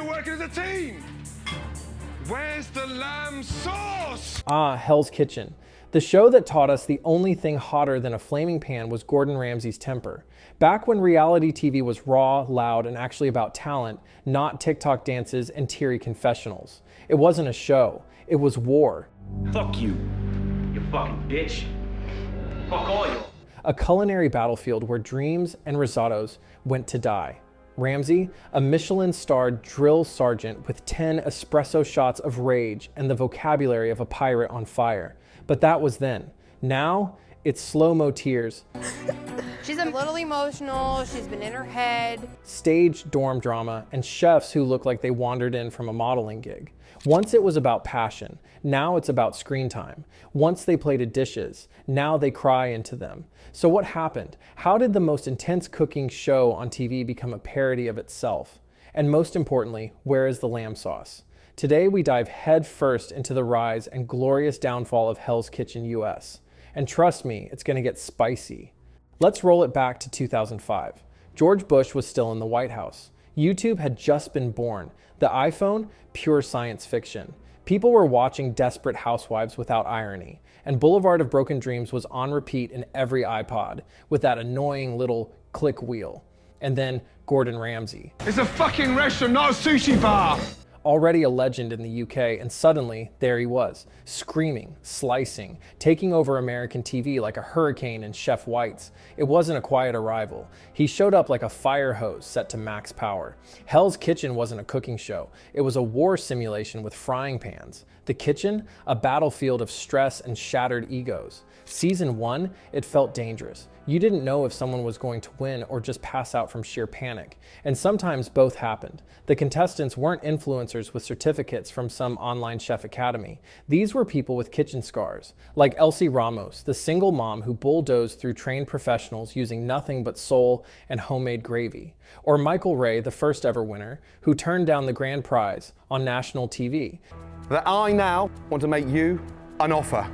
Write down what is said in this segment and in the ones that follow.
you're working as a team. Where's the lamb sauce? Ah, Hell's Kitchen. The show that taught us the only thing hotter than a flaming pan was Gordon Ramsay's temper. Back when reality TV was raw, loud, and actually about talent, not TikTok dances and teary confessionals. It wasn't a show, it was war. Fuck you, you fucking bitch. Fuck all you. A culinary battlefield where dreams and risottos went to die. Ramsay, a Michelin-starred drill sergeant with 10 espresso shots of rage and the vocabulary of a pirate on fire. But that was then. Now, it's slow-mo tears. She's a little emotional, she's been in her head. Staged dorm drama, and chefs who look like they wandered in from a modeling gig. Once it was about passion, now it's about screen time. Once they plated dishes, now they cry into them. So what happened? How did the most intense cooking show on TV become a parody of itself? And most importantly, where is the lamb sauce? Today we dive head first into the rise and glorious downfall of Hell's Kitchen US. And trust me, it's gonna get spicy. Let's roll it back to 2005. George Bush was still in the White House. YouTube had just been born. The iPhone, pure science fiction. People were watching Desperate Housewives without irony, and Boulevard of Broken Dreams was on repeat in every iPod, with that annoying little click wheel. And then Gordon Ramsay. It's a fucking restaurant, not a sushi bar. Already a legend in the UK, and suddenly there he was, screaming, slicing, taking over American TV like a hurricane in Chef White's. It wasn't a quiet arrival. He showed up like a fire hose set to max power. Hell's Kitchen wasn't a cooking show. It was a war simulation with frying pans. The kitchen, a battlefield of stress and shattered egos. Season 1, it felt dangerous. You didn't know if someone was going to win or just pass out from sheer panic. And sometimes both happened. The contestants weren't influencers with certificates from some online chef academy. These were people with kitchen scars, like Elsie Ramos, the single mom who bulldozed through trained professionals using nothing but soul and homemade gravy. Or Michael Ray, the first ever winner, who turned down the grand prize on national TV. That I now want to make you an offer.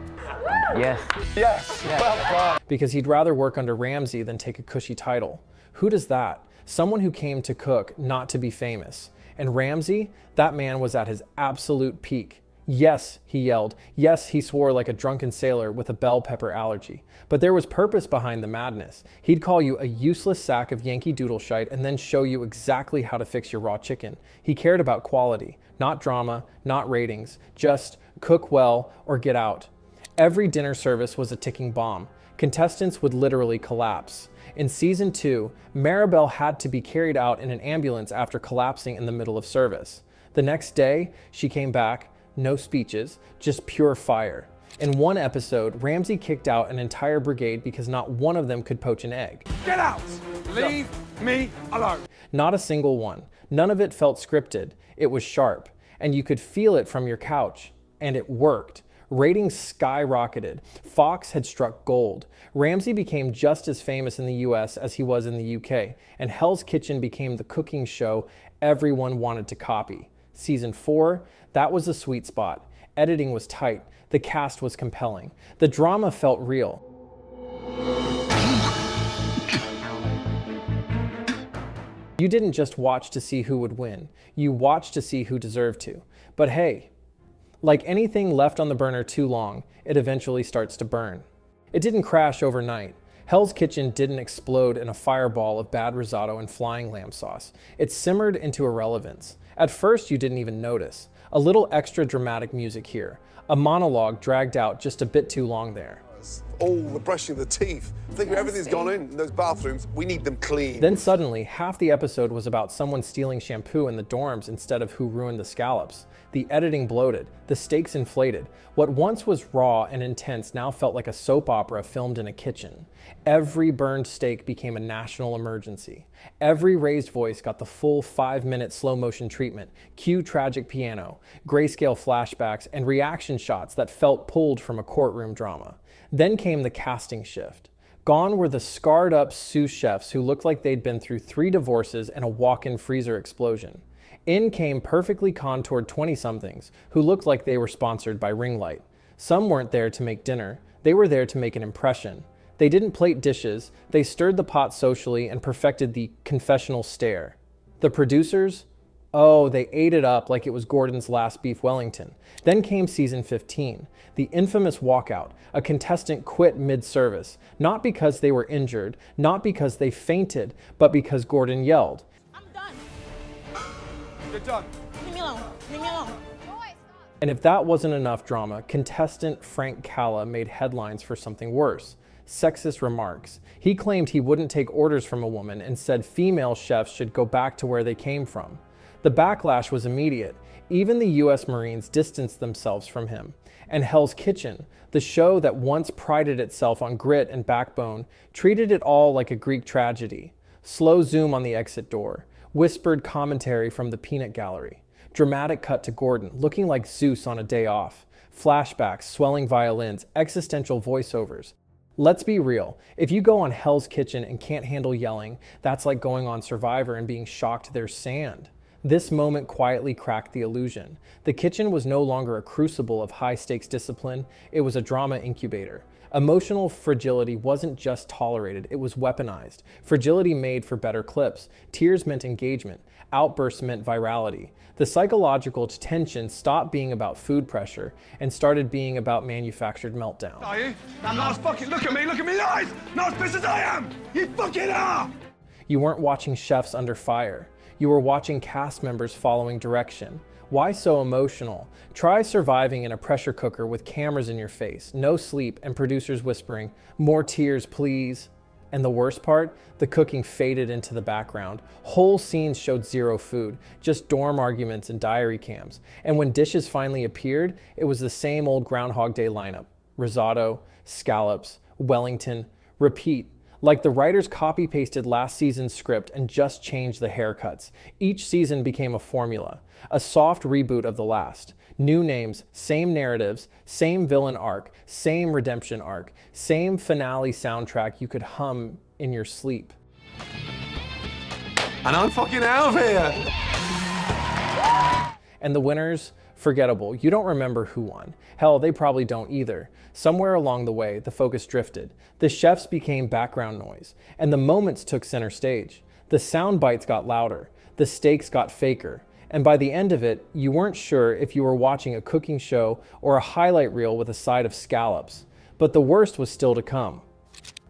Yes. Yes. Well done. Because he'd rather work under Ramsay than take a cushy title. Who does that? Someone who came to cook, not to be famous. And Ramsay, that man was at his absolute peak. Yes, he yelled. Yes, he swore like a drunken sailor with a bell pepper allergy. But there was purpose behind the madness. He'd call you a useless sack of Yankee Doodle shite and then show you exactly how to fix your raw chicken. He cared about quality, not drama, not ratings, just cook well or get out. Every dinner service was a ticking bomb. Contestants would literally collapse. In season 2, Maribel had to be carried out in an ambulance after collapsing in the middle of service. The next day, she came back, no speeches, just pure fire. In one episode, Ramsay kicked out an entire brigade because not one of them could poach an egg. Get out. Leave me alone. Not a single one. None of it felt scripted. It was sharp, and you could feel it from your couch. And it worked. Ratings skyrocketed. Fox had struck gold. Ramsay became just as famous in the US as he was in the UK, and Hell's Kitchen became the cooking show everyone wanted to copy. Season 4, that was the sweet spot. Editing was tight. The cast was compelling. The drama felt real. You didn't just watch to see who would win. You watched to see who deserved to. But hey, like anything left on the burner too long, it eventually starts to burn. It didn't crash overnight. Hell's Kitchen didn't explode in a fireball of bad risotto and flying lamb sauce. It simmered into irrelevance. At first, you didn't even notice. A little extra dramatic music here. A monologue dragged out just a bit too long there. All the brushing of the teeth. Think everything's gone in those bathrooms. We need them clean. Then suddenly, half the episode was about someone stealing shampoo in the dorms instead of who ruined the scallops. The editing bloated, the stakes inflated. What once was raw and intense now felt like a soap opera filmed in a kitchen. Every burned steak became a national emergency. Every raised voice got the full 5-minute slow motion treatment, cue tragic piano, grayscale flashbacks, and reaction shots that felt pulled from a courtroom drama. Then came the casting shift. Gone were the scarred up sous chefs who looked like they'd been through 3 divorces and a walk-in freezer explosion. In came perfectly contoured 20-somethings who looked like they were sponsored by Ring Light. Some weren't there to make dinner, they were there to make an impression. They didn't plate dishes, they stirred the pot socially and perfected the confessional stare. The producers, Oh, they ate it up like it was Gordon's last beef Wellington. Then came season 15, the infamous walkout. A contestant quit mid-service, not because they were injured, not because they fainted, but because Gordon yelled. I'm done. You're done. Leave me alone. Leave me alone. And if that wasn't enough drama, contestant Frank Calla made headlines for something worse. Sexist remarks. He claimed he wouldn't take orders from a woman and said female chefs should go back to where they came from. The backlash was immediate. Even the US Marines distanced themselves from him. And Hell's Kitchen, the show that once prided itself on grit and backbone, treated it all like a Greek tragedy. Slow zoom on the exit door. Whispered commentary from the peanut gallery. Dramatic cut to Gordon, looking like Zeus on a day off. Flashbacks, swelling violins, existential voiceovers. Let's be real. If you go on Hell's Kitchen and can't handle yelling, that's like going on Survivor and being shocked there's sand. This moment quietly cracked the illusion. The kitchen was no longer a crucible of high-stakes discipline, it was a drama incubator. Emotional fragility wasn't just tolerated, it was weaponized. Fragility made for better clips. Tears meant engagement. Outbursts meant virality. The psychological tension stopped being about food pressure and started being about manufactured meltdown. Are you? I'm not as fucking. Look at me in the eyes! Not as pissed as I am! You fucking are! You weren't watching chefs under fire. You were watching cast members following direction. Why so emotional? Try surviving in a pressure cooker with cameras in your face, no sleep, and producers whispering, "More tears, please." And the worst part? The cooking faded into the background. Whole scenes showed zero food, just dorm arguments and diary cams. And when dishes finally appeared, it was the same old Groundhog Day lineup. Risotto, scallops, Wellington, repeat. Like the writers copy-pasted last season's script and just changed the haircuts. Each season became a formula, a soft reboot of the last. New names, same narratives, same villain arc, same redemption arc, same finale soundtrack you could hum in your sleep. And I'm fucking out of here! And the winners? Forgettable. You don't remember who won. Hell, they probably don't either. Somewhere along the way, the focus drifted. The chefs became background noise, and the moments took center stage. The sound bites got louder. The stakes got faker. And by the end of it, you weren't sure if you were watching a cooking show or a highlight reel with a side of scallops. But the worst was still to come.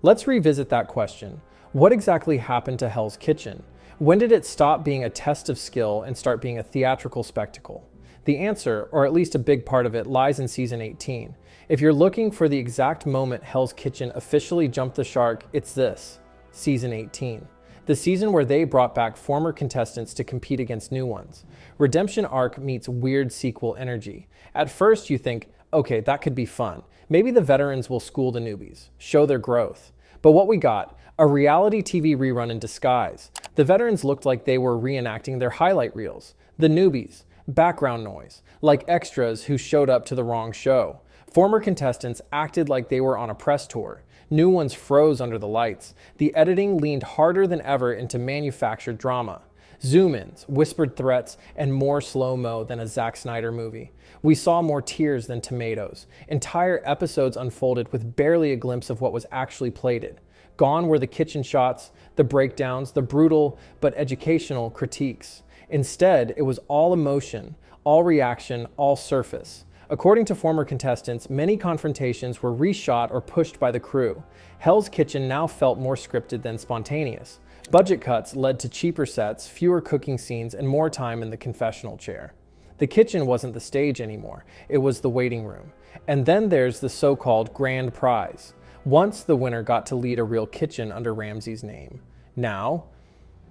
Let's revisit that question. What exactly happened to Hell's Kitchen? When did it stop being a test of skill and start being a theatrical spectacle? The answer, or at least a big part of it, lies in season 18. If you're looking for the exact moment Hell's Kitchen officially jumped the shark, it's this, season 18. The season where they brought back former contestants to compete against new ones. Redemption arc meets weird sequel energy. At first you think, okay, that could be fun. Maybe the veterans will school the newbies, show their growth. But what we got, a reality TV rerun in disguise. The veterans looked like they were reenacting their highlight reels. The newbies, background noise, like extras who showed up to the wrong show. Former contestants acted like they were on a press tour. New ones froze under the lights. The editing leaned harder than ever into manufactured drama. Zoom-ins, whispered threats, and more slow-mo than a Zack Snyder movie. We saw more tears than tomatoes. Entire episodes unfolded with barely a glimpse of what was actually plated. Gone were the kitchen shots, the breakdowns, the brutal but educational critiques. Instead, it was all emotion, all reaction, all surface. According to former contestants, many confrontations were reshot or pushed by the crew. Hell's Kitchen now felt more scripted than spontaneous. Budget cuts led to cheaper sets, fewer cooking scenes, and more time in the confessional chair. The kitchen wasn't the stage anymore, it was the waiting room. And then there's the so-called grand prize. Once the winner got to lead a real kitchen under Ramsay's name. Now,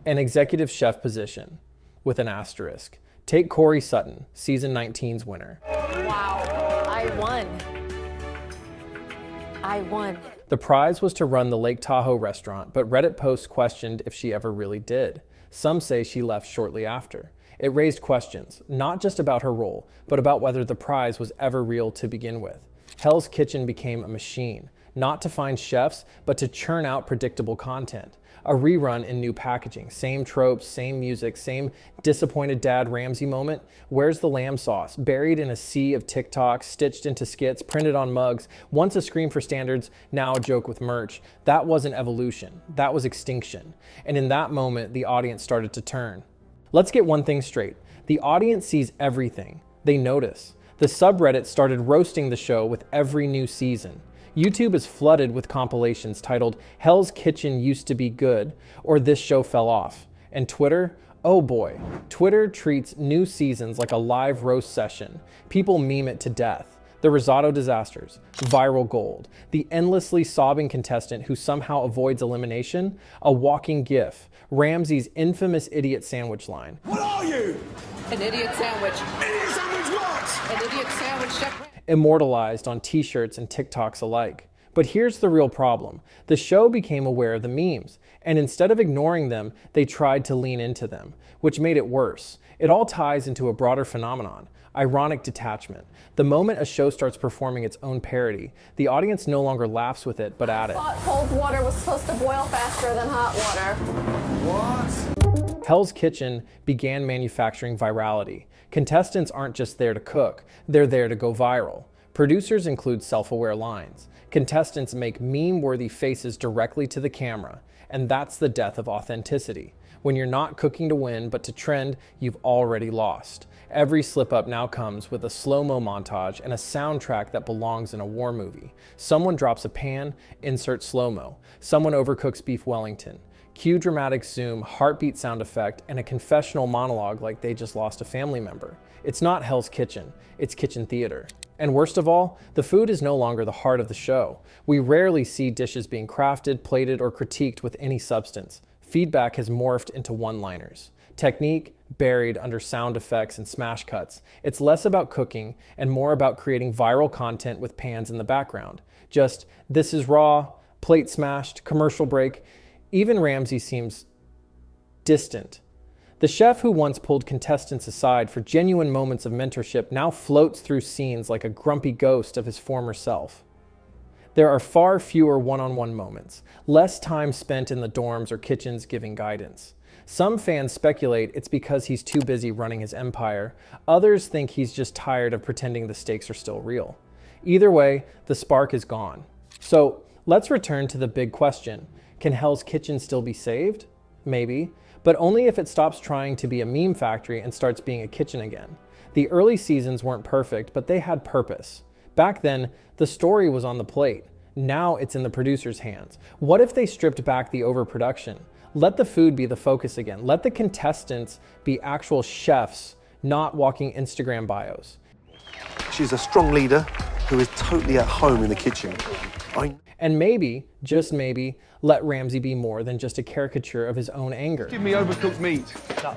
an executive chef position, with an asterisk. Take Corey Sutton, season 19's winner. Wow, I won. I won. The prize was to run the Lake Tahoe restaurant, but Reddit posts questioned if she ever really did. Some say she left shortly after. It raised questions, not just about her role, but about whether the prize was ever real to begin with. Hell's Kitchen became a machine, not to find chefs, but to churn out predictable content. A rerun in new packaging, same tropes, same music, same disappointed dad Ramsay moment. Where's the lamb sauce? Buried in a sea of TikToks, stitched into skits, printed on mugs, once a scream for standards, now a joke with merch. That wasn't evolution, that was extinction. And in that moment, the audience started to turn. Let's get one thing straight. The audience sees everything. They notice. The subreddit started roasting the show with every new season. YouTube is flooded with compilations titled Hell's Kitchen Used to Be Good or This Show Fell Off. And Twitter? Oh boy. Twitter treats new seasons like a live roast session. People meme it to death. The risotto disasters, viral gold, the endlessly sobbing contestant who somehow avoids elimination, a walking gif, Ramsay's infamous idiot sandwich line. What are you? An idiot sandwich. Idiot sandwich what? An idiot sandwich. Immortalized on t-shirts and TikToks alike. But here's the real problem. The show became aware of the memes, and instead of ignoring them, they tried to lean into them, which made it worse. It all ties into a broader phenomenon. Ironic detachment. The moment a show starts performing its own parody, the audience no longer laughs with it, but at it. Thought cold water was supposed to boil faster than hot water. What? Hell's Kitchen began manufacturing virality. Contestants aren't just there to cook, they're there to go viral. Producers include self-aware lines. Contestants make meme-worthy faces directly to the camera, and that's the death of authenticity. When you're not cooking to win, but to trend, you've already lost. Every slip-up now comes with a slow-mo montage and a soundtrack that belongs in a war movie. Someone drops a pan, insert slow-mo. Someone overcooks beef Wellington. Cue dramatic zoom, heartbeat sound effect, and a confessional monologue like they just lost a family member. It's not Hell's Kitchen, it's kitchen theater. And worst of all, the food is no longer the heart of the show. We rarely see dishes being crafted, plated, or critiqued with any substance. Feedback has morphed into one-liners. Technique buried under sound effects and smash cuts. It's less about cooking and more about creating viral content with pans in the background. Just, this is raw, plate smashed, commercial break. Even Ramsay seems distant. The chef who once pulled contestants aside for genuine moments of mentorship now floats through scenes like a grumpy ghost of his former self. There are far fewer one-on-one moments, less time spent in the dorms or kitchens giving guidance. Some fans speculate it's because he's too busy running his empire. Others think he's just tired of pretending the stakes are still real. Either way, the spark is gone. So let's return to the big question. Can Hell's Kitchen still be saved? Maybe, but only if it stops trying to be a meme factory and starts being a kitchen again. The early seasons weren't perfect, but they had purpose. Back then, the story was on the plate. Now it's in the producer's hands. What if they stripped back the overproduction? Let the food be the focus again. Let the contestants be actual chefs, not walking Instagram bios. She's a strong leader who is totally at home in the kitchen. And maybe, just maybe, let Ramsay be more than just a caricature of his own anger. Give me overcooked meat.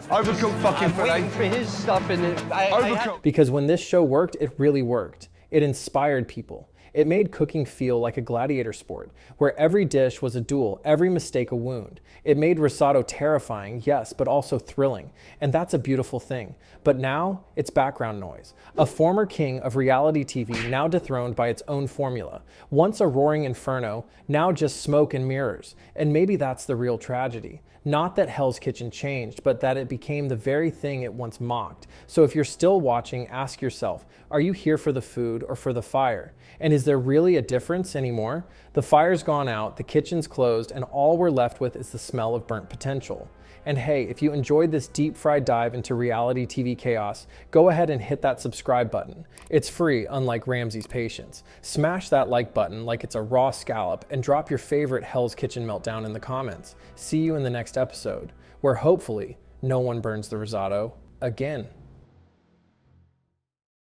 Overcooked fucking filet. For his stuff and Overcooked. Because when this show worked, it really worked. It inspired people. It made cooking feel like a gladiator sport, where every dish was a duel, every mistake a wound. It made risotto terrifying, yes, but also thrilling. And that's a beautiful thing. But now, it's background noise. A former king of reality TV now dethroned by its own formula. Once a roaring inferno, now just smoke and mirrors. And maybe that's the real tragedy. Not that Hell's Kitchen changed, but that it became the very thing it once mocked. So if you're still watching, ask yourself, are you here for the food or for the fire? And is there really a difference anymore? The fire's gone out, the kitchen's closed, and all we're left with is the smell of burnt potential. And hey, if you enjoyed this deep fried dive into reality TV chaos, go ahead and hit that subscribe button. It's free, unlike Ramsay's patience. Smash that like button like it's a raw scallop and drop your favorite Hell's Kitchen meltdown in the comments. See you in the next episode, where hopefully no one burns the risotto again.